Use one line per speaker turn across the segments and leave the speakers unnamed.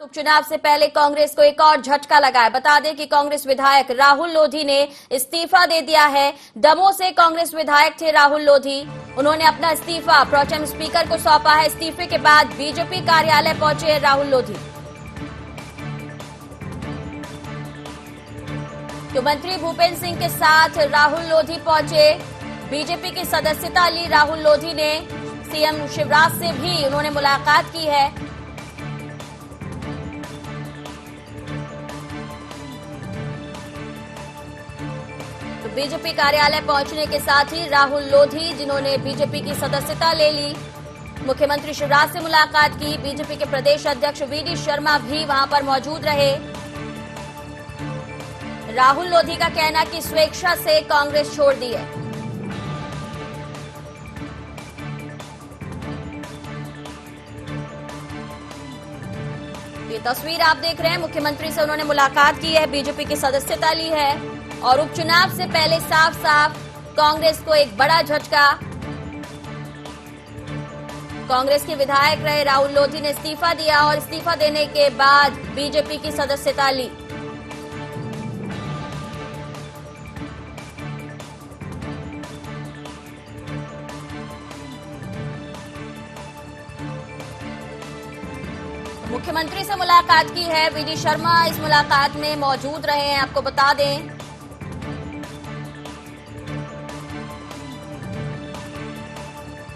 उपचुनाव से पहले कांग्रेस को एक और झटका लगा है। बता दें कि कांग्रेस विधायक राहुल लोधी ने इस्तीफा दे दिया है। दमोह से कांग्रेस विधायक थे राहुल लोधी। उन्होंने अपना इस्तीफा प्रोटेम स्पीकर को सौंपा है। इस्तीफे के बाद बीजेपी कार्यालय पहुंचे हैं राहुल लोधी। मुख्यमंत्री भूपेंद्र सिंह के साथ राहुल लोधी पहुंचे। बीजेपी की सदस्यता ली राहुल लोधी ने। सीएम शिवराज से भी उन्होंने मुलाकात की है। बीजेपी कार्यालय पहुंचने के साथ ही राहुल लोधी, जिन्होंने बीजेपी की सदस्यता ले ली, मुख्यमंत्री शिवराज से मुलाकात की। बीजेपी के प्रदेश अध्यक्ष वीडी शर्मा भी वहां पर मौजूद रहे। राहुल लोधी का कहना कि स्वेच्छा से कांग्रेस छोड़ दी है। ये तस्वीर आप देख रहे हैं, मुख्यमंत्री से उन्होंने मुलाकात की है, बीजेपी की सदस्यता ली है और उपचुनाव से पहले साफ साफ कांग्रेस को एक बड़ा झटका। कांग्रेस के विधायक रहे राहुल लोधी ने इस्तीफा दिया और इस्तीफा देने के बाद बीजेपी की सदस्यता ली। मुख्यमंत्री से मुलाकात की है। वीडी शर्मा इस मुलाकात में मौजूद रहे हैं। आपको बता दें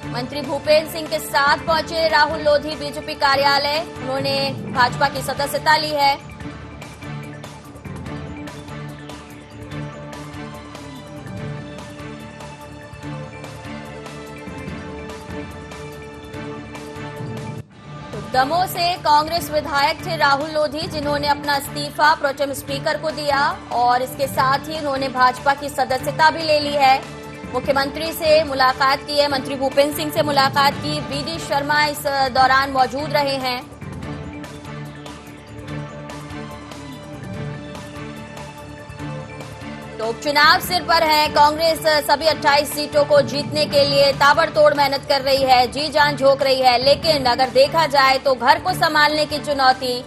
मंत्री भूपेंद्र सिंह के साथ पहुंचे राहुल लोधी बीजेपी कार्यालय। उन्होंने भाजपा की सदस्यता ली है। तो दमोह से कांग्रेस विधायक थे राहुल लोधी, जिन्होंने अपना इस्तीफा प्रोटेम स्पीकर को दिया और इसके साथ ही उन्होंने भाजपा की सदस्यता भी ले ली है। मुख्यमंत्री से मुलाकात की है, मंत्री भूपेंद्र सिंह से मुलाकात की। वीडी शर्मा इस दौरान मौजूद रहे हैं। तो उपचुनाव सिर पर है। कांग्रेस सभी 28 सीटों को जीतने के लिए ताबड़तोड़ मेहनत कर रही है, जी जान झोंक रही है। लेकिन अगर देखा जाए तो घर को संभालने की चुनौती,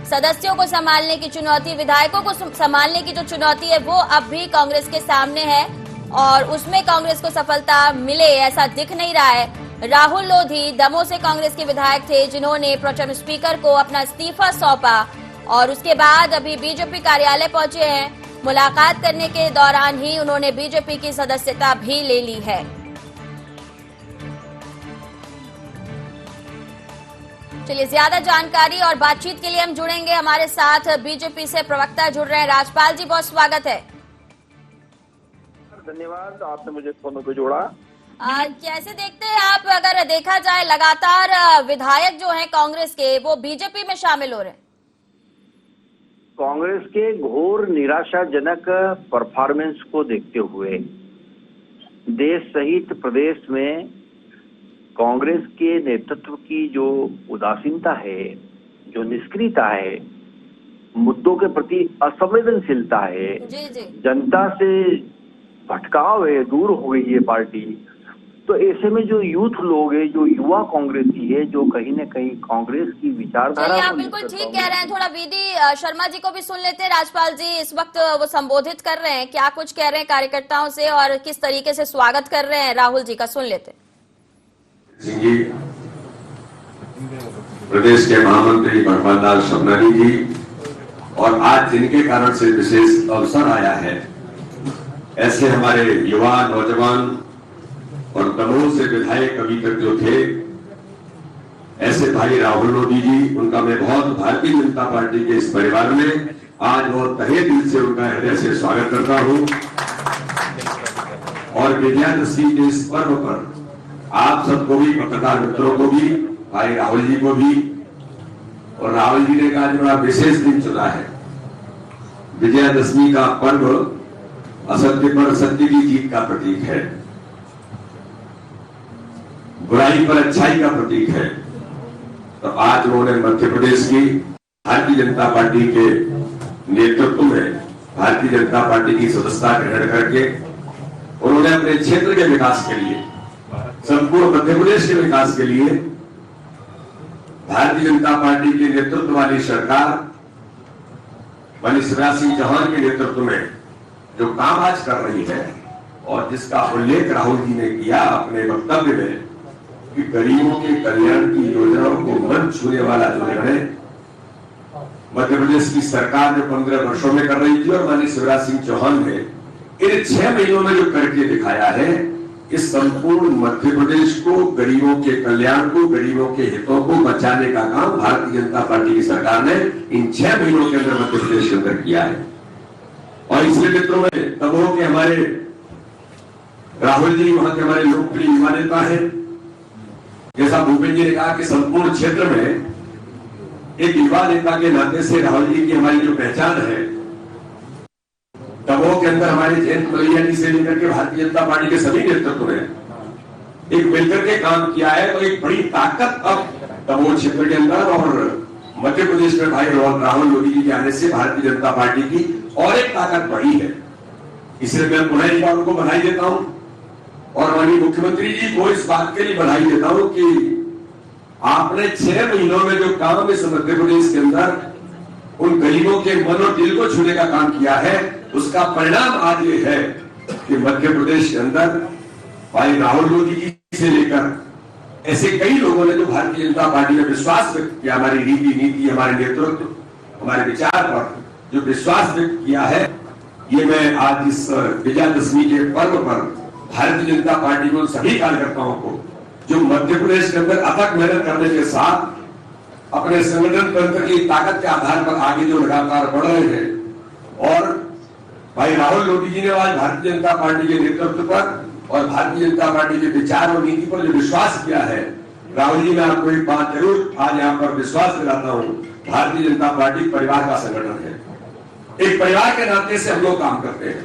सदस्यों को संभालने की चुनौती, विधायकों को संभालने की जो चुनौती है वो अब भी कांग्रेस के सामने है और उसमें कांग्रेस को सफलता मिले ऐसा दिख नहीं रहा है। राहुल लोधी दमोह से कांग्रेस के विधायक थे, जिन्होंने प्रोटेम स्पीकर को अपना इस्तीफा सौंपा और उसके बाद अभी बीजेपी कार्यालय पहुंचे हैं। मुलाकात करने के दौरान ही उन्होंने बीजेपी की सदस्यता भी ले ली है। चलिए, ज्यादा जानकारी और बातचीत के लिए हम जुड़ेंगे। हमारे साथ बीजेपी से प्रवक्ता जुड़ रहे हैं राजपाल जी, बहुत स्वागत है।
धन्यवाद, आपने मुझे फोन पे जोड़ा।
कैसे देखते हैं आप, अगर देखा जाए लगातार विधायक जो हैं कांग्रेस के वो बीजेपी में शामिल हो रहे हैं?
कांग्रेस के घोर निराशाजनक परफॉर्मेंस को देखते हुए देश सहित प्रदेश में कांग्रेस के नेतृत्व की जो उदासीनता है, जो निष्क्रियता है, मुद्दों के प्रति असंवेदनशीलता है, जनता से भटकाव है, दूर हो गई ये पार्टी। तो ऐसे में जो यूथ लोग है, जो युवा कांग्रेसी है, जो कहीं न कहीं कांग्रेस की विचारधारा
आप बिल्कुल ठीक कह रहे हैं। थोड़ा वीडी शर्मा जी को भी सुन लेते हैं। राजपाल जी इस वक्त वो संबोधित कर रहे हैं, क्या कुछ कह रहे हैं कार्यकर्ताओं से और किस तरीके से स्वागत कर रहे हैं राहुल जी का, सुन लेते हैं।
प्रदेश के महामंत्री भगवान लाल शबनानी जी, और आज जिनके कारण से विशेष अवसर आया है, ऐसे हमारे युवा नौजवान और दमोह से विधायक अभी तक जो थे, ऐसे भाई राहुल लोधी जी, उनका मैं बहुत भारतीय जनता पार्टी के इस परिवार में आज बहुत तहे दिल से उनका हृदय से स्वागत करता हूं। और विजयादशमी के इस पर्व पर आप सबको भी, पत्रकार मित्रों को भी, भाई राहुल जी को भी, और राहुल जी ने आज बड़ा विशेष दिन चुना है। विजयादशमी का पर्व असत्य पर सत्य की जीत का प्रतीक है, बुराई पर अच्छाई का प्रतीक है। तो आज उन्होंने मध्य प्रदेश की भारतीय जनता पार्टी के नेतृत्व में भारतीय जनता पार्टी की सदस्यता ग्रहण करके उन्होंने अपने क्षेत्र के विकास के लिए, संपूर्ण मध्य प्रदेश के विकास के लिए भारतीय जनता पार्टी के नेतृत्व वाली सरकार माननीय शिवराज सिंह चौहान के नेतृत्व में जो काम आज कर रही है और जिसका उल्लेख राहुल जी ने किया अपने वक्तव्य में कि गरीबों के कल्याण की योजनाओं को मन छूने वाला जो निर्णय मध्य प्रदेश की सरकार ने 15 वर्षों में कर रही थी और माननीय शिवराज सिंह चौहान ने इन 6 महीनों में जो करके दिखाया है, इस संपूर्ण मध्य प्रदेश को, गरीबों के कल्याण को, गरीबों के हितों को बचाने का काम भारतीय जनता पार्टी की सरकार ने इन 6 महीनों के अंदर मध्य प्रदेश के अंदर किया है। और इसलिए मित्रों में तबों के हमारे राहुल जी वहां के हमारे लोकप्रिय युवा नेता है। जैसा भूपेंद्र जी ने कहा कि संपूर्ण क्षेत्र में एक युवा नेता के नाते से राहुल जी की हमारी जो पहचान है, तबों के अंदर हमारे जयंत मलैया जी से लेकर के भारतीय जनता पार्टी के सभी नेतृत्व ने एक मिलकर के काम किया है। तो एक बड़ी ताकत अब तबों क्षेत्र के अंदर और मध्य प्रदेश में भाई राहुल मोदी जी के आने से भारतीय जनता पार्टी की और एक ताकत बढ़ी है। इसलिए मैं पुनः एक बार उनको बधाई देता हूं और माननीय मुख्यमंत्री जी को इस बात के लिए बधाई देता हूं कि आपने 6 महीनों में जो काम इस मध्य प्रदेश के अंदर उन गरीबों के मन और दिल को छूने का काम किया है, उसका परिणाम आज ये है कि मध्य प्रदेश के अंदर भाई राहुल मोदी जी से लेकर ऐसे कई लोगों ने जो भारतीय जनता पार्टी में विश्वास व्यक्त किया, हमारी रीति नीति, हमारे नेतृत्व, हमारे विचार पर जो विश्वास व्यक्त किया है, ये मैं आज इस विजयादशमी के पर्व पर भारतीय जनता पार्टी के सभी कार्यकर्ताओं को जो मध्य प्रदेश के अंदर अथक मेहनत करने के साथ अपने संगठन तंत्र की ताकत के आधार पर आगे जो लगातार बढ़ रहे हैं और भाई राहुल मोदी जी ने आज भारतीय जनता पार्टी के नेतृत्व पर और भारतीय जनता पार्टी के विचार और नीति पर जो विश्वास किया है, राहुल जी मैं आपको एक बात जरूर आज यहाँ पर विश्वास दिलाता हूँ, भारतीय जनता पार्टी परिवार का संगठन है। एक परिवार के नाते से हम लोग काम करते हैं,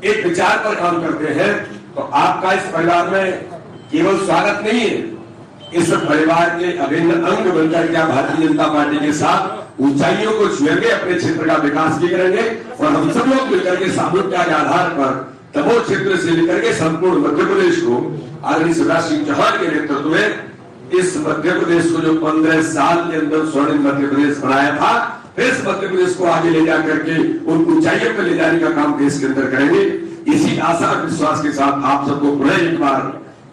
एक विचार पर काम करते हैं। तो आपका इस परिवार में केवल स्वागत नहीं है, इस परिवार के अभिन्न अंग बनकर क्या भारतीय जनता पार्टी के साथ ऊंचाइयों को छुएंगे, अपने क्षेत्र का विकास भी करेंगे और हम सब लोग मिलकर के सामूहिकता के आधार पर तबों क्षेत्र से लेकर के संपूर्ण मध्य प्रदेश को आदरणीय शिवराज सिंह चौहान के नेतृत्व में इस मध्य प्रदेश को जो 15 साल के अंदर स्वर्णिम मध्य प्रदेश बनाया था, फिर इस मध्य प्रदेश को आगे ले जाकर के उन ऊंचाइयों पर ले जाने का काम देश के अंदर करेंगे। इसी आशा और विश्वास के साथ आप सबको पुनः एक बार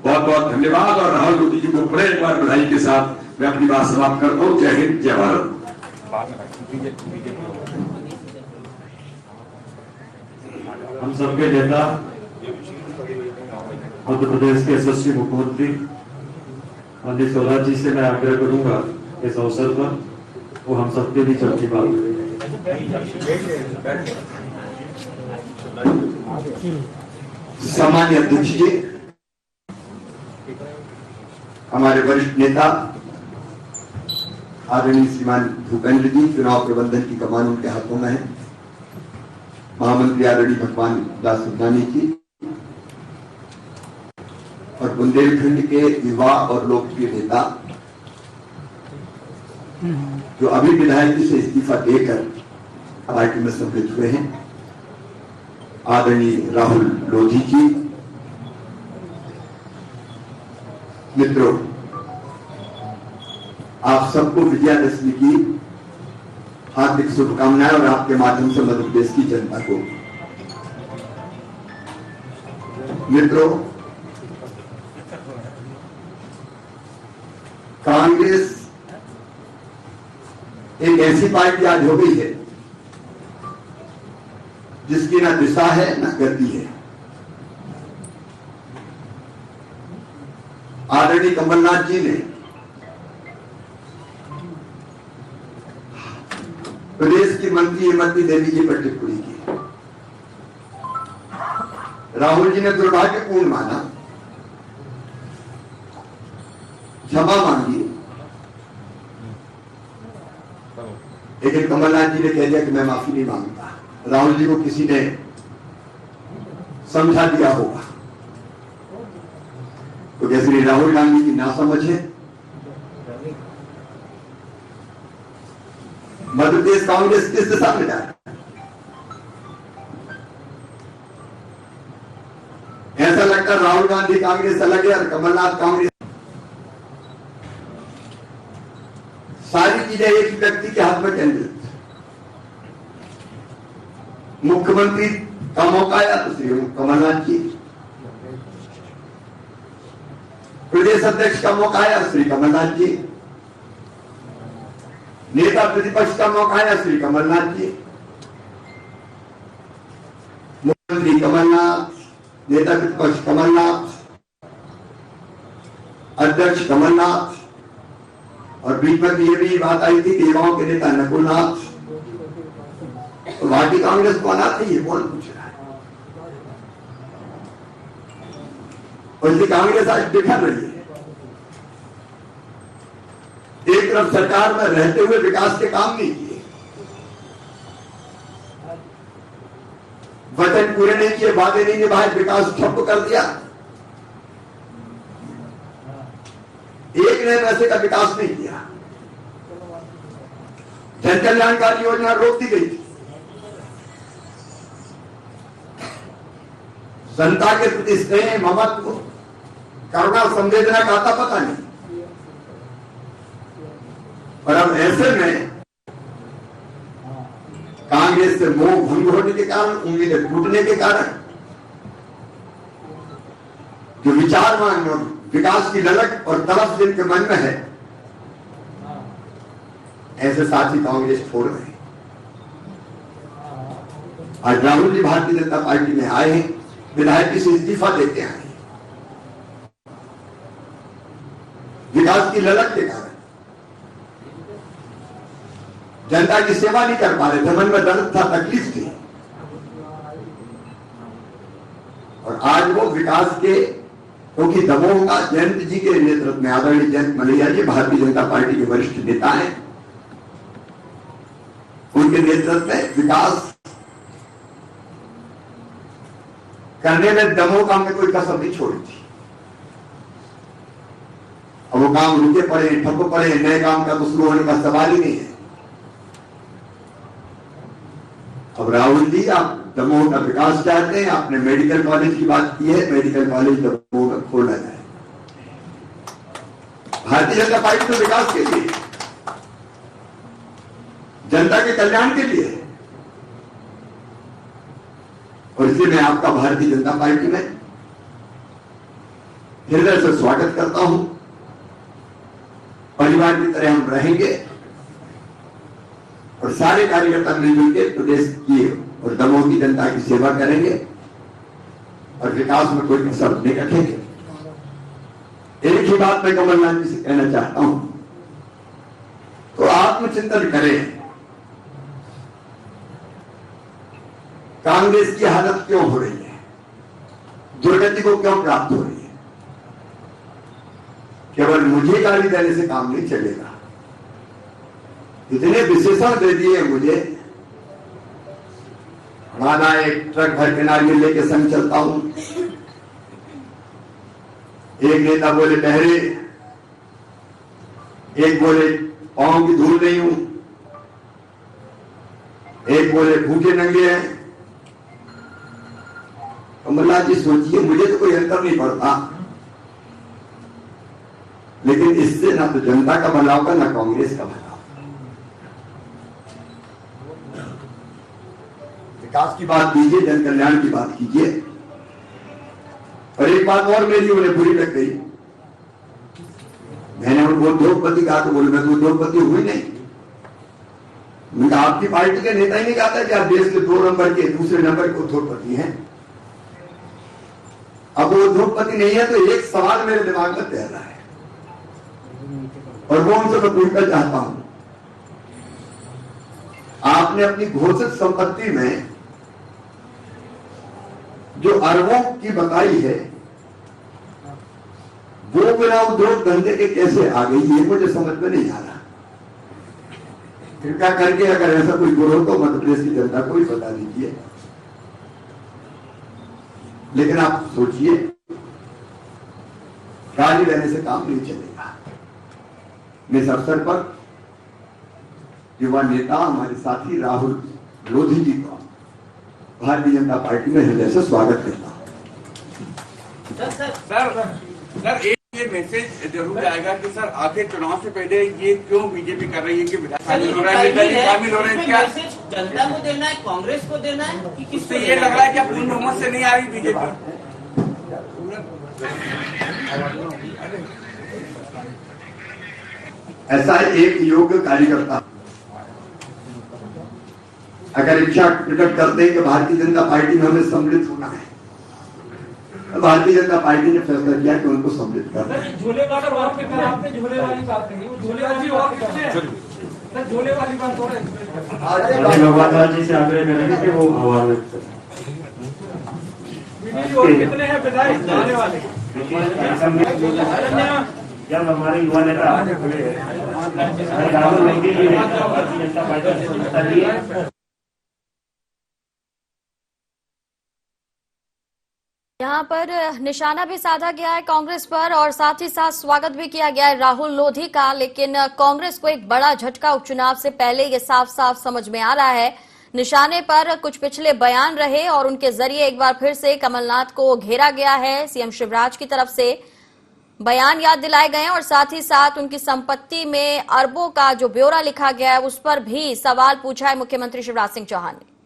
बहुत बहुत धन्यवाद और राहुल मोदी जी को पुनः एक बार बधाई के साथ मैं अपनी बात समाप्त करता हूँ। जय हिंद, जय भारत।
हम सबके नेता मध्य प्रदेश के यशस्वी मुख्यमंत्री माननीय शिवराज जी से मैं आग्रह करूंगा इस अवसर पर वो हम सबके बीच अपनी बात करें।
सामान्य अध्यक्ष जी, हमारे वरिष्ठ नेता आदरणीय श्रीमान भूपेंद्र जी, चुनाव प्रबंधन की कमान उनके हाथों में है। महामंत्री आदरणीय भगवान दास सुबनानी जी और बुंदेलखंड के युवा और लोकप्रिय नेता जो अभी विधायक से इस्तीफा देकर पार्टी में सम्मिलित हुए हैं, आदरणीय राहुल लोधी जी। मित्रों, आप सबको विजयादशमी की हार्दिक शुभकामनाएं और आपके माध्यम से मध्य प्रदेश की जनता को। मित्रों, कांग्रेस एक ऐसी पार्टी आज हो गई है जिसकी ना दिशा है ना गति है। आदरणीय कमलनाथ जी ने प्रदेश की मंत्री हेमंती देवी जी पर टिप्पणी की। राहुल जी ने दुर्भाग्यपूर्ण माना, क्षमा मांगी, लेकिन कमलनाथ जी ने कह दिया कि मैं माफी नहीं मांगता। राहुल जी को किसी ने समझा दिया होगा। तो जैसे राहुल गांधी की नासमझ है, मध्य प्रदेश कांग्रेस किस दिशा में जा रहा है? ऐसा लगता है राहुल गांधी कांग्रेस अलग है और कमलनाथ कांग्रेस। कीजिए एक व्यक्ति के हाथ में कैंडिडेट, मुख्यमंत्री का मौका आया तो श्री कमलनाथ जी, प्रदेश अध्यक्ष का मौका आया श्री कमलनाथ जी, नेता प्रतिपक्ष का मौका आया श्री कमलनाथ जी, मुख्यमंत्री कमलनाथ, नेता प्रतिपक्ष कमलनाथ, अध्यक्ष कमलनाथ, और बीच में ये भी बात आई थी कि गांव के नेता नकुलनाथ, तो भारतीय कांग्रेस को आना चाहिए, कौन पूछ रहा है? और इसलिए कांग्रेस आज बिखर रही है। एक तरफ सरकार में रहते हुए विकास के काम नहीं किए, वचन पूरे नहीं किए, वादे नहीं निभाए, विकास ठप कर दिया। एक नए पैसे का विकास नहीं किया, जन कल्याणकारी योजना रोक दी गई थी, जनता के प्रति स्नेह, ममत्व, करुणा, संवेदना का आता पता नहीं। और अब ऐसे में कांग्रेस से मोह भंग होने के कारण, उम्मीदें टूटने के कारण, जो विचारवान और विकास की ललक और तड़प जिनके मन में है, ऐसे साथी कांग्रेस छोड़ रहे हैं। आज राहुल जी भारतीय जनता पार्टी में आए हैं, विधायक से इस्तीफा देते आए, विकास की ललक के कारण जनता की सेवा नहीं कर पा रहे थे, मन में दर्द था, तकलीफ थी, और आज वो विकास के, क्योंकि दमोह का जयंत जी के नेतृत्व में, आदरणीय जयंत मलैया जी भारतीय जनता पार्टी के वरिष्ठ नेता हैं, उनके नेतृत्व में विकास करने में दमोह काम में कोई कसर नहीं छोड़ी थी। अब वो काम रुके पड़े, ठप पड़े, नए काम का तो शुरू होने का सवाल ही नहीं है। अब राहुल जी आप दमोह का विकास चाहते हैं, आपने मेडिकल कॉलेज की बात की है, मेडिकल कॉलेज दमोह का खोला जाए। भारतीय जनता पार्टी तो विकास के लिए, जनता के कल्याण के लिए, और इसलिए मैं आपका भारतीय जनता पार्टी में हृदय से स्वागत करता हूं। परिवार की तरह हम रहेंगे और सारे कार्यकर्ता मिलजुल के प्रदेश की और दमोह की जनता की सेवा करेंगे और विकास में कोई कसर नहीं रखेंगे। एक ही बात मैं कमलनाथ जी से कहना चाहता हूं, तो आत्मचिंतन करें, कांग्रेस की हालत क्यों हो रही है, दुर्गति को क्यों प्राप्त हो रही है। केवल मुझे गाली देने से काम नहीं चलेगा, इतने विशेषण दे दिए मुझे, माना एक ट्रक भर के नारियल लेके संग चलता हूं, एक नेता बोले बहरे, एक बोले पांव की धूल नहीं हूं, एक बोले भूखे नंगे हैं। कमलनाथ जी सोचिए, मुझे तो कोई अंतर नहीं पड़ता, लेकिन इससे ना तो जनता का भला होगा ना कांग्रेस का भला। विकास की बात कीजिए, जन कल्याण की बात कीजिए। और एक बात और मेरी उन्हें बुरी लग गई, मैंने उनको उद्योगपति कहा तो बोले मैं तो उद्योगपति हुई नहीं। उनका आपकी पार्टी के नेता ही नहीं कहता कि आप देश के 2 नंबर के, दूसरे नंबर के उद्योगपति हैं। अब वो उद्योगपति नहीं है तो एक सवाल मेरे दिमाग में तैर रहा है, और वो उनसे मैं पूछना चाहता हूं, आपने अपनी घोषित संपत्ति में जो अरबों की बताई है, वो बिना उद्योग धंधे के कैसे आ गई, ये मुझे समझ में नहीं आ रहा। कृपया करके अगर ऐसा कोई गुरु तो मध्य प्रदेश की जनता को भी बता दीजिए। लेकिन आप सोचिए, गाली रहने से काम नहीं चलेगा। मैं इस अवसर पर युवा नेता हमारे साथी राहुल लोधी जी का भारतीय जनता पार्टी में हृदय से स्वागत करता हूं।
सर ये मैसेज जरूर आएगा कि सर आखिर चुनाव से पहले ये क्यों बीजेपी कर रही है कि विधायक शामिल हो रहे हैं क्या
जनता को देना है, कांग्रेस को देना है कि
किससे ये लग रहा है क्या पूर्ण बहुमत से नहीं आ रही बीजेपी?
ऐसा एक योग्य कार्यकर्ता अगर इच्छा प्रकट करते हैं कि भारतीय जनता पार्टी में हमें सम्मिलित होना है, तो भारतीय जनता पार्टी ने फैसला किया कि उनको सम्मिलित करना है।
झोले वाला बात पे कर, आपने झोले वाली बात कही, वो झोले वाली बात किसने है? सर झोले वाली बात हो रही है।
भगवान राज जी से आग्रह करेंगे कि वो आह्वान करें।
और कितने हैं विधायक आने वाले?
जब हमारे युवा नेता राहुल गांधी जी ने भारतीय जनता पार्टी से हिस्सा लिया,
यहाँ पर निशाना भी साधा गया है कांग्रेस पर और साथ ही साथ स्वागत भी किया गया है राहुल लोधी का। लेकिन कांग्रेस को एक बड़ा झटका उपचुनाव से पहले ये साफ साफ समझ में आ रहा है। निशाने पर कुछ पिछले बयान रहे और उनके जरिए एक बार फिर से कमलनाथ को घेरा गया है। सीएम शिवराज की तरफ से बयान याद दिलाए गए और साथ ही साथ उनकी संपत्ति में अरबों का जो ब्यौरा लिखा गया है उस पर भी सवाल पूछा है मुख्यमंत्री शिवराज सिंह चौहान ने।